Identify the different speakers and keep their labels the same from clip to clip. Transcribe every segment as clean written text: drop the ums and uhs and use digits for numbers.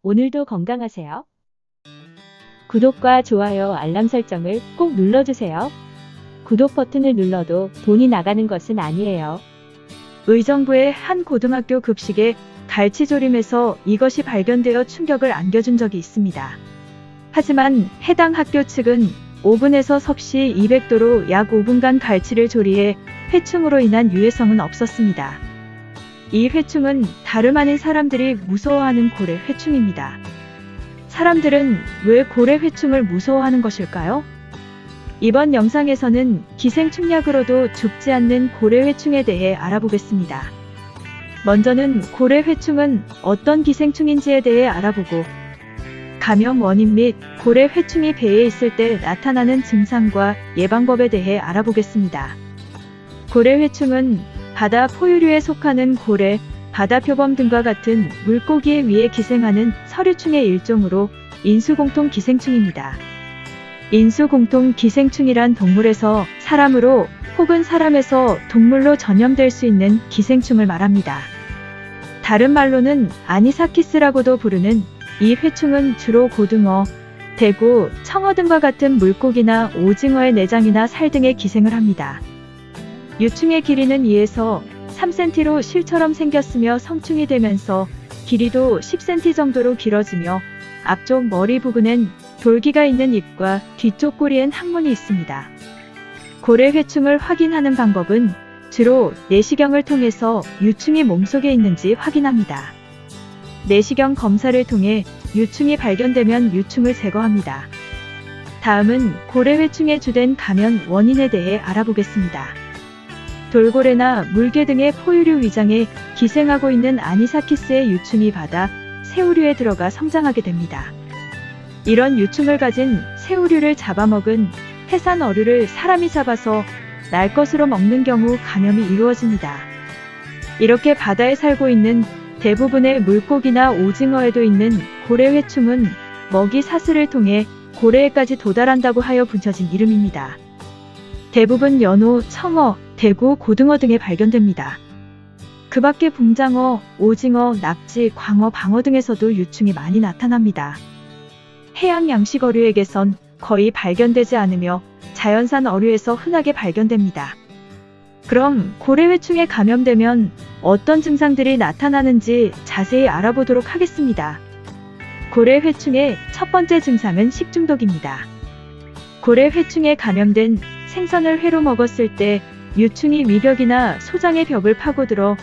Speaker 1: 오늘도 건강하세요. 구독과 좋아요, 알람 설정을 꼭 눌러주세요. 구독 버튼을 눌러도 돈이 나가는 것은 아니에요.
Speaker 2: 의정부의 한 고등학교 급식에 갈치조림에서 이것이 발견되어 충격을 안겨준 적이 있습니다. 하지만 해당 학교 측은 오븐에서 섭씨 200도로 약 5분간 갈치를 조리해 회충으로 인한 유해성은 없었습니다. 이 회충은 다름 아닌 사람들이 무서워하는 고래 회충입니다. 사람들은 왜 고래 회충을 무서워하는 것일까요? 이번 영상에서는 기생충약으로도 죽지 않는 고래 회충에 대해 알아보겠습니다. 먼저는 고래 회충은 어떤 기생충인지에 대해 알아보고 감염 원인 및 고래 회충이 배에 있을 때 나타나는 증상과 예방법에 대해 알아보겠습니다. 고래 회충은 바다 포유류에 속하는 고래, 바다표범 등과 같은 물고기에 의해 기생하는 서류충의 일종으로 인수공통 기생충입니다. 인수공통 기생충이란 동물에서 사람으로 혹은 사람에서 동물로 전염될 수 있는 기생충을 말합니다. 다른 말로는 아니사키스라고도 부르는 이 회충은 주로 고등어, 대구, 청어 등과 같은 물고기나 오징어의 내장이나 살 등에 기생을 합니다. 유충의 길이는 2에서 3cm로 실처럼 생겼으며 성충이 되면서 길이도 10cm 정도로 길어지며 앞쪽 머리 부근엔 돌기가 있는 입과 뒤쪽 꼬리엔 항문이 있습니다. 고래 회충을 확인하는 방법은 주로 내시경을 통해서 유충이 몸속에 있는지 확인합니다. 내시경 검사를 통해 유충이 발견되면 유충을 제거합니다. 다음은 고래 회충의 주된 감염 원인에 대해 알아보겠습니다. 돌고래나 물개 등의 포유류 위장에 기생하고 있는 아니사키스의 유충이 바다, 새우류에 들어가 성장하게 됩니다. 이런 유충을 가진 새우류를 잡아먹은 해산 어류를 사람이 잡아서 날 것으로 먹는 경우 감염이 이루어집니다. 이렇게 바다에 살고 있는 대부분의 물고기나 오징어에도 있는 고래 회충은 먹이 사슬을 통해 고래에까지 도달한다고 하여 붙여진 이름입니다. 대부분 연어, 청어, 대구, 고등어 등에 발견됩니다. 그 밖에 붕장어, 오징어, 낙지, 광어, 방어 등에서도 유충이 많이 나타납니다. 해양 양식 어류에게선 거의 발견되지 않으며 자연산 어류에서 흔하게 발견됩니다. 그럼 고래 회충에 감염되면 어떤 증상들이 나타나는지 자세히 알아보도록 하겠습니다. 고래 회충의 첫 번째 증상은 식중독입니다. 고래 회충에 감염된 생선을 회로 먹었을 때 유충이 위벽이나 소장의 벽을 파고들어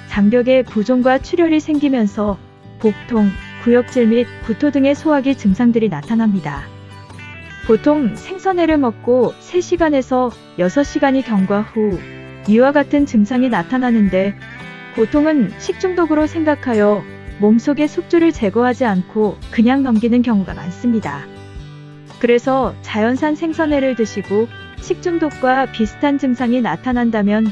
Speaker 2: 장벽에 부종과 출혈이 생기면서 복통, 구역질 및 구토 등의 소화기 증상들이 나타납니다. 보통 생선회를 먹고 3시간에서 6시간이 경과 후 이와 같은 증상이 나타나는데 보통은 식중독으로 생각하여 몸속의 숙주를 제거하지 않고 그냥 넘기는 경우가 많습니다. 그래서 자연산 생선회를 드시고 식중독과 비슷한 증상이 나타난다면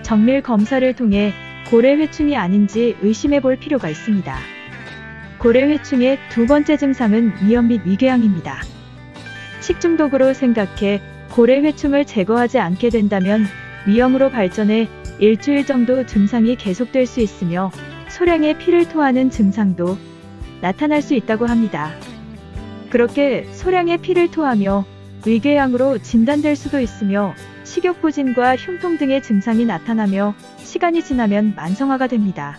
Speaker 2: 정밀 검사를 통해 고래 회충이 아닌지 의심해 볼 필요가 있습니다. 고래 회충의 두 번째 증상은 위염 및 위궤양입니다. 식중독으로 생각해 고래 회충을 제거하지 않게 된다면 위염으로 발전해 일주일 정도 증상이 계속될 수 있으며 소량의 피를 토하는 증상도 나타날 수 있다고 합니다. 그렇게 소량의 피를 토하며 위궤양으로 진단될 수도 있으며 식욕부진과 흉통 등의 증상이 나타나며 시간이 지나면 만성화가 됩니다.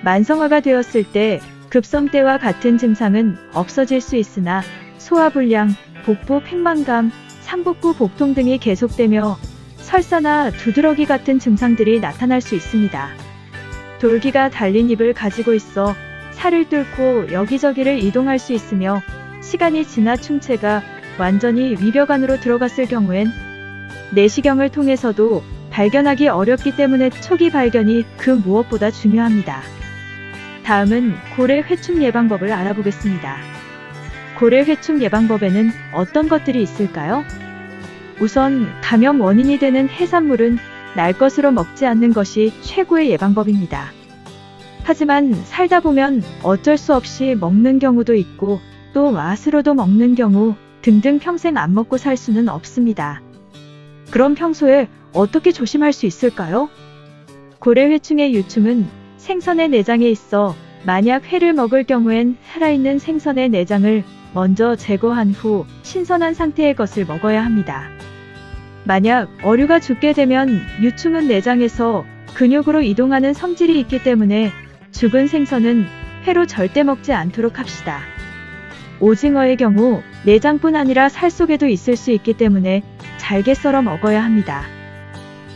Speaker 2: 만성화가 되었을 때 급성대와 같은 증상은 없어질 수 있으나 소화불량, 복부 팽만감, 상복부 복통 등이 계속되며 설사나 두드러기 같은 증상들이 나타날 수 있습니다. 돌기가 달린 입을 가지고 있어 살을 뚫고 여기저기를 이동할 수 있으며 시간이 지나 충체가 완전히 위벽 안으로 들어갔을 경우엔 내시경을 통해서도 발견하기 어렵기 때문에 초기 발견이 그 무엇보다 중요합니다. 다음은 고래 회충 예방법을 알아보겠습니다. 고래 회충 예방법에는 어떤 것들이 있을까요? 우선 감염 원인이 되는 해산물은 날 것으로 먹지 않는 것이 최고의 예방법입니다. 하지만 살다 보면 어쩔 수 없이 먹는 경우도 있고 또 맛으로도 먹는 경우 등등 평생 안 먹고 살 수는 없습니다. 그럼 평소에 어떻게 조심할 수 있을까요? 고래 회충의 유충은 생선의 내장에 있어 만약 회를 먹을 경우엔 살아있는 생선의 내장을 먼저 제거한 후 신선한 상태의 것을 먹어야 합니다. 만약 어류가 죽게 되면 유충은 내장에서 근육으로 이동하는 성질이 있기 때문에 죽은 생선은 회로 절대 먹지 않도록 합시다. 오징어의 경우 내장뿐 아니라 살 속에도 있을 수 있기 때문에 잘게 썰어 먹어야 합니다.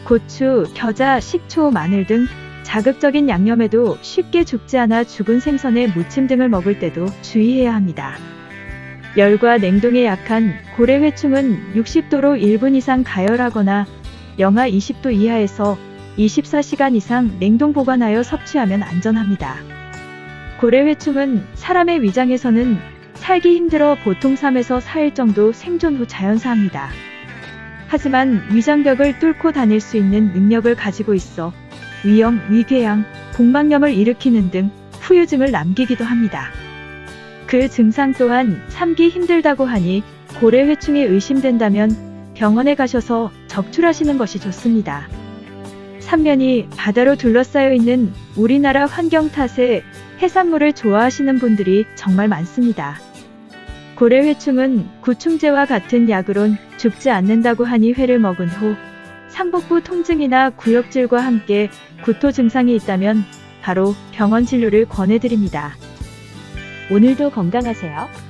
Speaker 2: 고추, 겨자, 식초, 마늘 등 자극적인 양념에도 쉽게 죽지 않아 죽은 생선의 무침 등을 먹을 때도 주의해야 합니다. 열과 냉동에 약한 고래회충은 60도로 1분 이상 가열하거나 영하 20도 이하에서 24시간 이상 냉동 보관하여 섭취하면 안전합니다. 고래회충은 사람의 위장에서는 살기 힘들어 보통 3에서 4일 정도 생존 후 자연사합니다. 하지만 위장벽을 뚫고 다닐 수 있는 능력을 가지고 있어 위염, 위궤양, 복막염을 일으키는 등 후유증을 남기기도 합니다. 그 증상 또한 참기 힘들다고 하니 고래회충이 의심된다면 병원에 가셔서 적출하시는 것이 좋습니다. 삼면이 바다로 둘러싸여 있는 우리나라 환경 탓에 해산물을 좋아하시는 분들이 정말 많습니다. 고래회충은 구충제와 같은 약으론 죽지 않는다고 하니 회를 먹은 후 상복부 통증이나 구역질과 함께 구토 증상이 있다면 바로 병원 진료를 권해드립니다.
Speaker 1: 오늘도 건강하세요.